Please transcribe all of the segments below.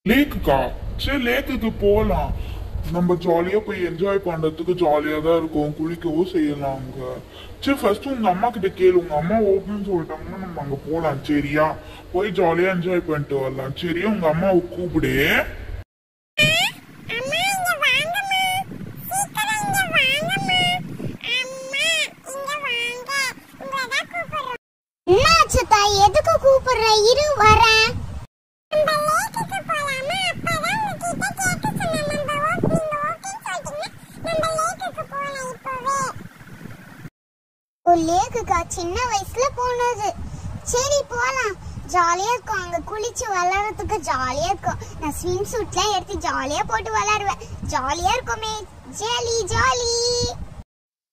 லேக்குக்கா? சரி லேக்குக்கு போலாம். நம்ம ஜாலியா போய் என்ஜாய் பண்றதுக்கு ஜாலியா தான் இருக்கும். குளிக்கவும் செய்யலாம் அங்க. சரி ஃபர்ஸ்ட் உங்க அம்மா கிட்ட கேளு. உங்க அம்மா ஓகேன்னு சொல்லிட்டாங்கன்னா நம்ம அங்க போலாம். சரியா? போய் ஜாலியா என்ஜாய் பண்ணிட்டு வரலாம். சரியா? உங்க அம்மாவை கூப்பிடு. எதுக்கு கூப்பிடுற? இரு வரேன். லேக்குக்கா சின்ன வயசுல போனது. சரி போலாம். ஜாலியா இருக்கும் அங்க குளிச்சு விளையாடுறதுக்கு. ஜாலியா இருக்கும். நான் ஸ்விம் சூட்லாம் எடுத்து ஜாலியா போட்டு விளையாடுவேன். ஜாலியா இருக்குமே. Jolly jolly.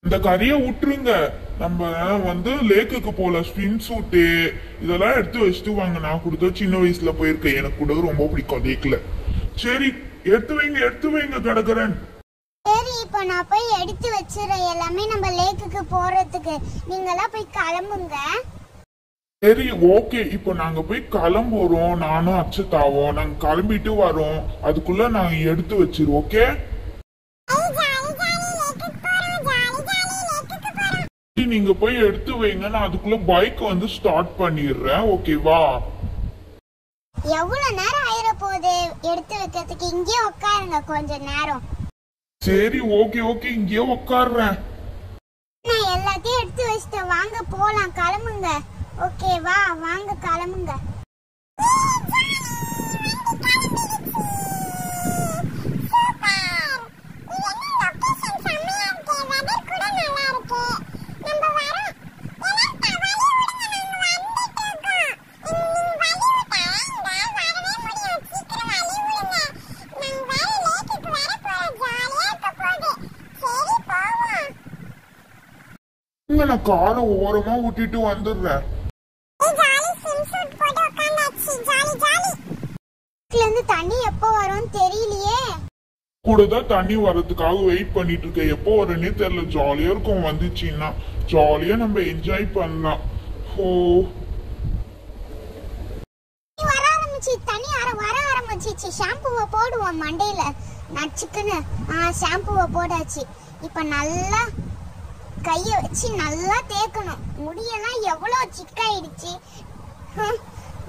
இந்த கரையை விட்டுருங்க. நம்ம லேக்குக்கு போல. ஸ்விம் சூட்டு இதெல்லாம் எடுத்து வச்சுட்டு வாங்க. நான் கூட சின்ன வயசுல போயிருக்கேன். எனக்கு கூட ரொம்ப பிடிக்கும் லேக்ல. சரி எடுத்து வைங்க கடகரன். சரி இப்போ நான் போய் எடுத்து வச்சிரேன் எல்லாமே நம்ம லேக்குக்கு போறதுக்கு. நீங்கலாம் போய் கிளம்புங்க. சரி ஓகே. இப்போ நாங்க போய் கிளம்புறோம். நானும் அச்சத்தாவும் நாங்க கிளம்பிட்டு வரோம். அதுக்குள்ள நாங்க எடுத்து வச்சிருவோம். ஓகே? நீங்க போய் எடுத்து வைங்க. நான் அதுக்குள்ள பைக் ஸ்டார்ட் பண்ணிடுறேன். ஓகேவா? எவ்வளவு நேரம் ஆயிர போகுது எடுத்து வைக்கிறதுக்கு? இங்கே உட்காருங்க கொஞ்ச நேரம். சரி ஓகே இங்கே உட்கார்றேன். நான் எல்லாத்தையும் எடுத்து வச்சிட்டேன். வாங்க போலாம். கிளம்புங்க. ஓகேவா? வாங்க கிளம்புங்க. நான் காரை ஓரமா விட்டுட்டு வந்துடுறேன். தண்ணி எப்போ வரும் தெரியலையே. கூடதான் தண்ணி வர்றதுக்காக வெயிட் பண்ணிட்டு இருக்கேன். எப்போ வரனே தெரியல. ஜாலியா இருக்கும். வந்துச்சுன்னா ஜாலியா நம்ம என்ஜாய் பண்ணலாம். தண்ணி வர ஆரம்பிச்சிச்சு. ஷாம்புவை போடுவோம் மண்டையில. நச்சுக்குன்னு ஷாம்புவை போடாச்சு. இப்ப நல்லா கைய வச்சு நல்லா தேய்க்கணும். முடியெல்லாம் எவ்வளவு சிக்காயிடுச்சு.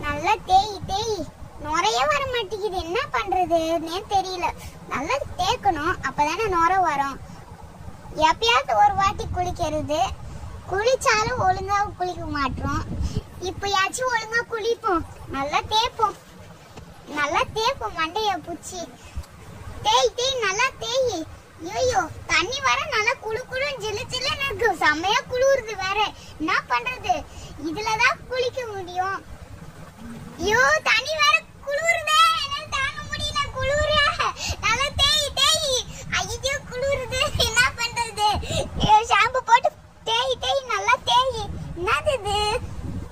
நல்லா தேய் நுரைய வர மாட்டேங்குது. என்ன பண்றதுன்னே தெரியல. நல்லா தேய்க்கணும். அப்பதானே நுரை வரும். எப்பயாவது ஒரு வாட்டி குளிக்கிறது. குளிச்சாலும் ஒழுங்கா குளிக்க மாட்டோம். இப்பயாச்சும் ஒழுங்கா குளிப்போம். நல்லா தேய்ப்போம். மண்டைய பூச்சி தேய் நல்லா தேய். ஐயோ தண்ணி வர நல்லா குளு ஜில்லு இருக்கு. செமையா குளிருது வேற. என்ன பண்றது? இதுலதான் குளிக்க முடியும். ஐயோ தண்ணி வேற குளிருதே. என்னால தாங்க முடியல. குளிர நல்லா தேய். ஐயோ குளிருது. என்ன பண்றது? ஷாம்பு போட்டு தேய் நல்லா தேய். என்னது இது?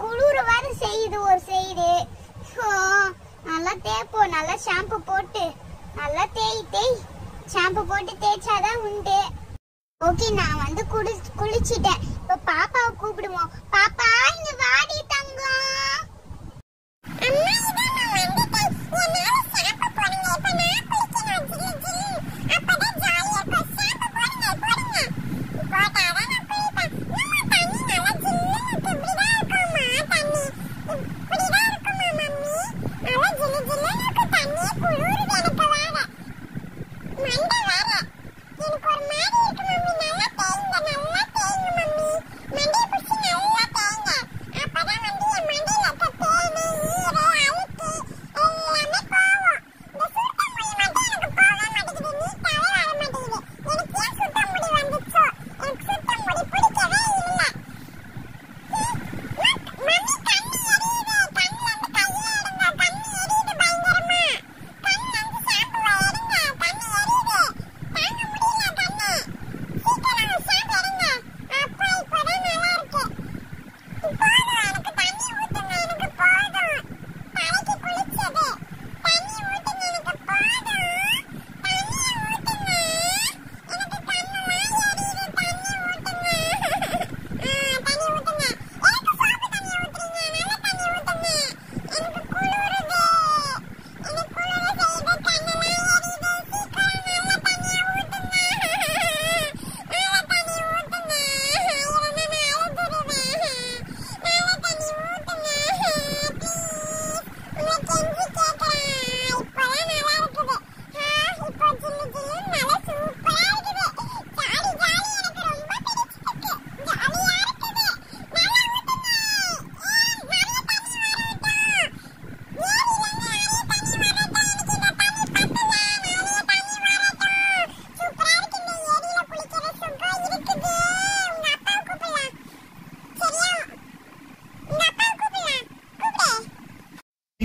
குளிர வேற செய்யுது ஒரு சைடு. நல்லா தேய்ப்போம். நல்லா ஷாம்பு போட்டு நல்லா தேய். ஷாம்பு போட்டு தேய்ச்சாதான் உண்டு. ஓகே நான் குளிச்சிட்டேன். இப்ப பாப்பாவை கூப்பிடுவோம். பாப்பா இங்க வாடி தங்கம். எனக்கு ஒரு மாதிரி இருக்கு மம்மி. நல்லா தேய்ங்க. நல்லா தேய்ங்க மம்மி. மண்டையை பிடிச்சி நல்லா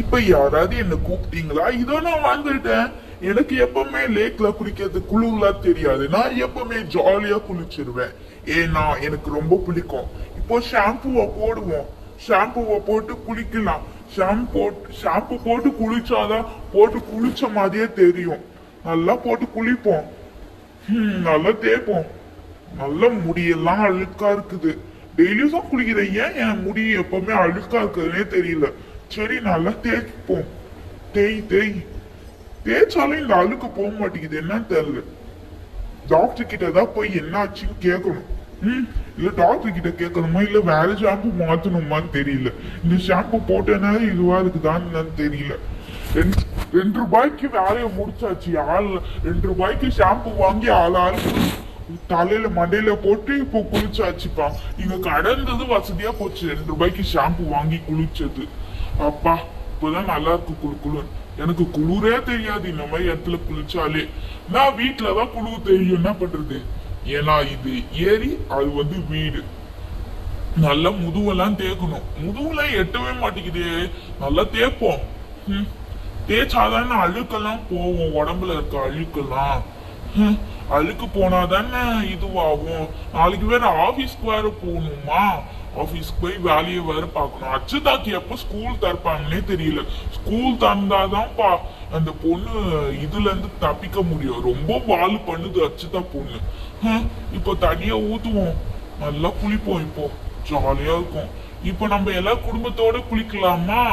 இப்ப யாராவது என்ன கூப்பிட்டீங்களா? இதோ நான் வந்துட்டேன். எனக்கு எப்பவுமே லேக்ல குளிக்கிறது குளிர்லாம் தெரியாது. நான் எப்பவுமே ஜாலியா குளிச்சிருவேன். ஏன்னா எனக்கு ரொம்ப பிடிக்கும். இப்போ ஷாம்புவை போடுவோம். ஷாம்புவை போட்டு குளிக்கலாம். ஷாம்பு போட்டு குளிச்சாதான் போட்டு குளிச்ச மாதிரியே தெரியும். நல்லா போட்டு குளிப்போம். நல்லா தேய்ப்போம். நல்ல முடியெல்லாம் அழுக்கா இருக்குது. டெய்லியும் தான் குளிக்கிறேன். ஏன் என் முடி எப்பவுமே அழுக்கா இருக்குதுன்னே தெரியல. சரி நல்லா தேய்ப்போம். தேய்ச்சாலும் இந்த அழுக்கு போக மாட்டேங்குது. என்னன்னு தெரியல. டாக்டர் கிட்ட தான் போய் என்ன ஆச்சுன்னு கேட்கணும். இல்ல டாக்டர் கிட்ட கேட்கணுமா இல்ல வேற ஷாம்பு மாத்தணுமான்னு தெரியல. இந்த ஷாம்பு போட்டேன்னா இதுவா இருக்குதான்னு தெரியல. 2 ரூபாய்க்கு வேலையை முடிச்சாச்சு. 2 ரூபாய்க்கு ஷாம்பு வாங்கி ஆளாளு தலையில மண்டையில போட்டு இப்போ குளிச்சாச்சுப்பா. இங்க கடந்தது வசதியா போச்சு. 2 ரூபாய்க்கு ஷாம்பு வாங்கி குளிச்சது. அப்பா இப்பதான் நல்லா இருக்கு குளு. எனக்கு குளிரே தெரியாது இந்த மாதிரி இடத்துல குளிச்சாலே. நான் வீட்டுலதான் குளிர் தெரியும். என்ன பண்றது? ஏன்னா இது ஏரி, அது வீடு. நல்லா முதுவெல்லாம் தேய்க்கணும். முதுவெல்லாம் எட்டவே மாட்டேங்குது. நல்லா தேய்ப்போம். தேய்ச்சாதானே அழுக்கெல்லாம் போவோம். உடம்புல இருக்க அழுக்கெல்லாம். அழுக்கு போனாதானே இதுவாகும். நாளைக்கு வேற ஆபீஸ்க்கு வேற போகணுமா? ஆபீஸ்க்கு போய் வேலையை வேற பாக்கணும். அச்சுதாக்கு எப்ப ஸ்கூல் திறப்பாங்கன்னே தெரியல. ஸ்கூல் திறந்தாதான்ப்பா அந்த பொண்ணு இதுல இருந்து தப்பிக்க முடியும். ரொம்ப வால் பண்ணுது அச்சுதா பொண்ணு. இப்போ தனியா ஊத்துவோம். நல்லா குளிப்போம். இப்போ ஜாலியா இருக்கும். இப்போ நம்ம எல்லாம் குடும்பத்தோட குளிக்கலாமா?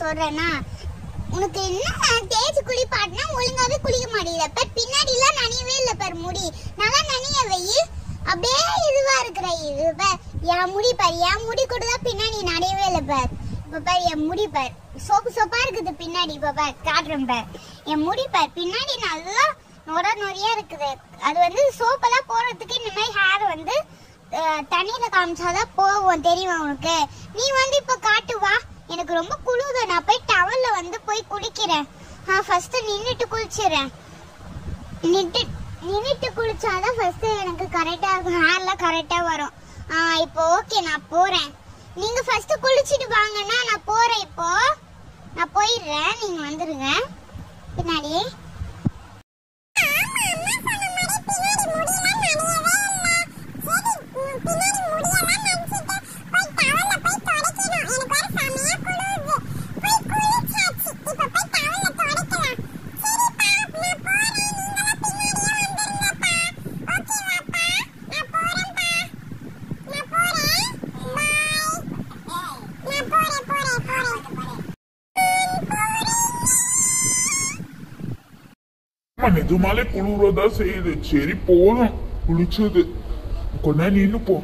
சொல்றேன்னா உனக்கு என்ன தேய்ச்சி குளிப்பாட்டினா ஒழுங்காவே குளிக்க மாட்டேங்குது. பட் பின்னாடி எல்லாம் நனையவே இல்லை பாரு. முடி நல்லா நனைய வெயி. அப்படியே இதுவா இருக்கிற இது என் முடி பாரு. என் முடி கூட தான் பின்னாடி நனையவே இல்லை பாரு. இப்ப பாரு என் முடி பாரு சோப்பா இருக்குது பின்னாடி. இப்ப பாரு காட்டுறேன் பாரு. என் முடி பாரு பின்னாடி நல்லா நொறையா இருக்குது. அது சோப்பெல்லாம் போடுறதுக்கு இந்த மாதிரி ஹேர் தண்ணியில காமிச்சாதான் போவோம், தெரியுமா உனக்கு? நீ வந்து இப்ப காட்டு வா. எனக்கு ரொம்ப குளிருது, நான் போய் டவல்ல வந்து போய் குளிக்கிறேன். ஃபர்ஸ்ட் நின்னுட்டு குளிச்சிடுறேன். நின்னுட்டு குளிச்சாதான் ஃபர்ஸ்ட் எனக்கு கரெக்டா இருக்கும், ஹேர்லாம் கரெக்டா வரும். இப்போ ஓகே, நான் போறேன். நீங்க ஃபர்ஸ்ட் குளிச்சிட்டு வாங்கன்னா நான் போறேன். இப்போ நான் போயிடுறேன், நீங்க வந்துருங்க பின்னாடி. நிஜமாலே குளிரதா செய்யுது. சரி போதும், குளிச்சது கொஞ்ச நேரம் நின்னு போ.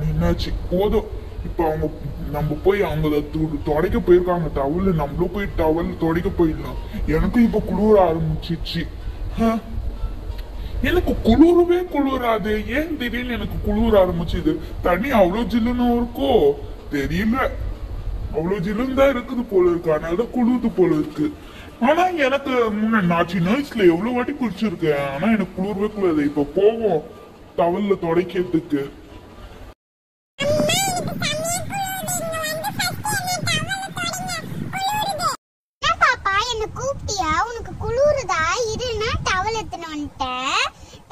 நின்னாச்சு போதும். இப்ப அவங்க நம்ம போய் அவங்க துடைக்க போயிருக்காங்க டவல், நம்மளும் போய் டவல் துடைக்க போயிடலாம். எனக்கு இப்ப குளிர ஆரம்பிச்சிச்சு. எனக்கு குளிரவே குளிராது, ஏன் திடீர்னு எனக்கு குளிர ஆரம்பிச்சுது? தண்ணி அவ்வளவு ஜில்லுன்னு இருக்கோ தெரியல, அவ்வளவு ஜில்லுன்னு தான் இருக்குது போல இருக்கு, அதனால குளிருது போல இருக்கு. ஆனா எனக்கு நான் சின்ன வயசுல எவ்வளவு வாட்டி குளிச்சிருக்கேன், ஆனா எனக்கு குளிரவே குளிராது. இப்ப போவோம் டவல்ல துடைக்கிறதுக்கு. கூப்பிட்டியா? உனக்கு குளிருதா? இருன்னா டவல் எடுத்துன்னு வந்துட்டேன்,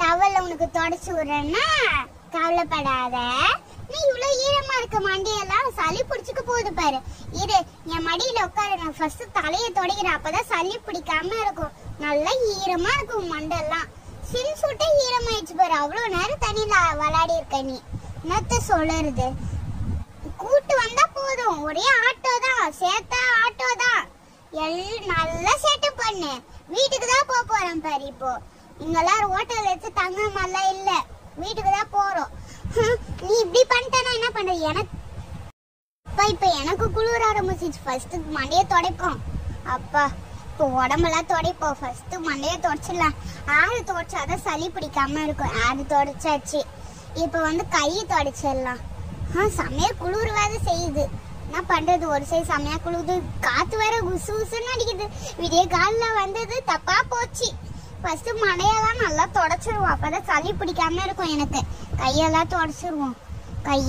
டவல்ல உனக்கு தொடச்சு விடுறேன்னா கவலைப்படாத. நீ இவ்வளவு ஈரமா இருக்க, மண்டியெல்லாம் சளி பிடிச்சுக்க போகுது பாரு. இரு, என் மடியில உட்காரு, நான் ஃபர்ஸ்ட் தலையை துடைக்கிறேன், அப்பதான் சளி பிடிக்காம இருக்கும். நல்லா ஈரமா இருக்கும் மண்டெல்லாம். சின் சுட்டே ஈரமாயிடுச்சு பாரு, அவ்வளவு நேரம் தண்ணியில விளையாடி இருக்க நீ. என்னத்த சொல்லுறது? கூட்டு வந்தா போதும், ஒரே ஆட்டோ தான், சேத்தா ஆட்டோ தான். நல்லா சேட்டை பண்ணு. வீட்டுக்கு தான் போறேன் பாரு. இப்போ இங்கெல்லாம் ஹோட்டல் வச்சு தங்குற மாதிரிலாம் இல்ல, வீட்டுக்கு தான் போறோம். நீ இப்படி பண்ணிட்டா என்ன பண்றது? இப்ப எனக்கு குளிர ஆரம்பிச்சிச்சு. ஃபர்ஸ்ட் மண்டைய துடைப்போம். அப்பா இப்போ உடம்பெல்லாம் துடைப்போம். ஃபர்ஸ்ட் மண்டைய துடைச்சிடலாம். ஆறு துடைச்சாதான் சளி பிடிக்காம இருக்கும். ஆறு துடைச்சாச்சு. இப்ப வந்து கையை துடைச்சிடலாம். செம்மையா குளிர் வேற செய்யுது. என்ன பண்றது? ஒரு சைடு செம்மையா குளிருது, காத்து வேற குசு குசுன்னு அடிக்குது. விடிய காலில் வந்தது தப்பா போச்சு. ஃபர்ஸ்ட் மண்டையெல்லாம் நல்லா தொடச்சிருவோம், அப்பதான் சளி பிடிக்காம இருக்கும். எனக்கு கையெல்லாம் தொடச்சிருவோம். கை,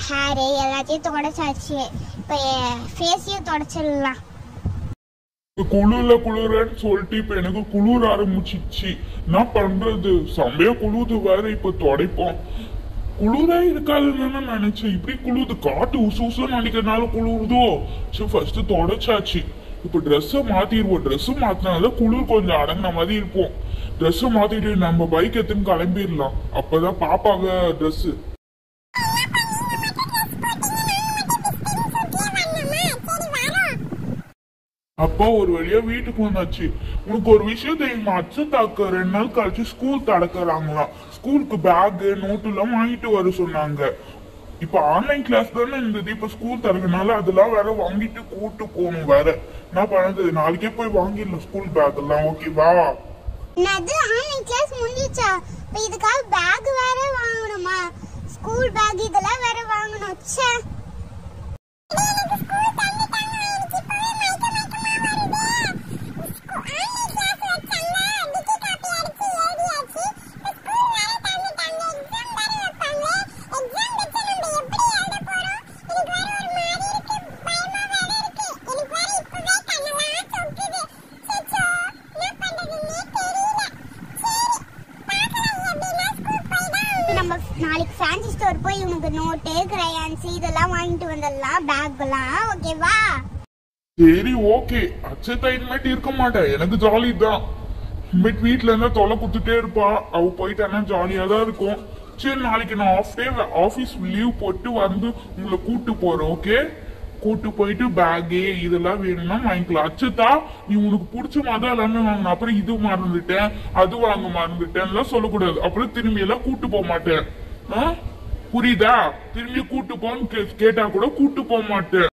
ஹேரு எல்லாத்தையும் தொடச்சாச்சு. இப்ப ஃபேஸையும் தொடச்சிடலாம். குளிரன்னு சொல்லிட்டு இப்ப எனக்கு குளிர ஆரம்பிச்சிச்சு. என்ன பண்றது? செம்மையா குளிருது வேற. இப்ப துடைப்போம். குளிரே இருக்காதுன்னு நினைச்சேன், இப்படி குளிருது. காட்டு உசு உசுன்னு நினைக்கிறதுனால குளிருதோ. சரி ஃபர்ஸ்ட் தொடச்சாச்சு. இப்ப ட்ரெஸ்ஸை மாத்திடுவோம். ட்ரெஸ் மாத்தினால குளிர் கொஞ்சம் அடங்கின மாதிரி இருப்போம். ட்ரெஸ் மாத்திட்டு நம்ம பைக் எடுத்துன்னு கிளம்பிடலாம். அப்பதான் பாப்பாங்க ட்ரெஸ். அப்பா ஒரு வழியா வீட்டுக்கு வந்தாச்சு. உனக்கு ஒரு விஷயம் தெரியுமா? அச்சத்தாக்கு 2 நாள் கழிச்சு ஸ்கூல் திறக்கிறாங்களாம். ஸ்கூலுக்கு பேக் நோட்டு எல்லாம் வாங்கிட்டு வர சொன்னாங்க. இப்ப ஆன்லைன் கிளாஸ் தானே இருந்தது, இப்ப ஸ்கூல் திறக்கனால அதெல்லாம் வேற வாங்கிட்டு கூட்டு போகணும் வேற. என்ன பண்ணது? நாளைக்கே போய் வாங்கிடலாம் ஸ்கூல் பேக் எல்லாம். ஓகேவா? ஆன்லைன் கிளாஸ் முடிஞ்சிச்சா? இப்ப இதுக்காக பேக் வேற வாங்கணுமா? ஸ்கூல் பேக் இதெல்லாம் வேற வாங்கணும். ச்சே, நாளைக்கு ஃபேன்சி ஸ்டோர் போய் உனக்கு நோட்டு, கிரையான்ஸ் இதெல்லாம் வாங்கிட்டு வந்துடலாம், பேக் எல்லாம். ஓகேவா? சரி ஓகே. அச்சத்தா இனிமேட்டு இருக்க மாட்டேன், எனக்கு ஜாலி தான். இனிமேட்டு வீட்டுல இருந்தா தொலை குத்துட்டே இருப்பா. அவ போயிட்டானா ஜாலியா தான் இருக்கும். சரி நாளைக்கு நான் ஆஃபீஸ் லீவ் போட்டு வந்து உங்களை கூட்டு போறேன். ஓகே? கூட்டு போயிட்டு பேகு இதெல்லாம் வேணும்னா வாங்கிக்கலாம். அச்சத்தா நீ உனக்கு பிடிச்ச மாதிரி எல்லாமே வாங்கணும். அப்புறம் இது மறந்துட்டேன், அது வாங்க மறந்துட்டேன் சொல்லக்கூடாது. அப்புறம் திரும்பி எல்லாம் கூட்டு போக மாட்டேன். புரியுதா? திரும்பி கூட்டு போன்னு கேட்டா கூட கூட்டு போக மாட்டேன்.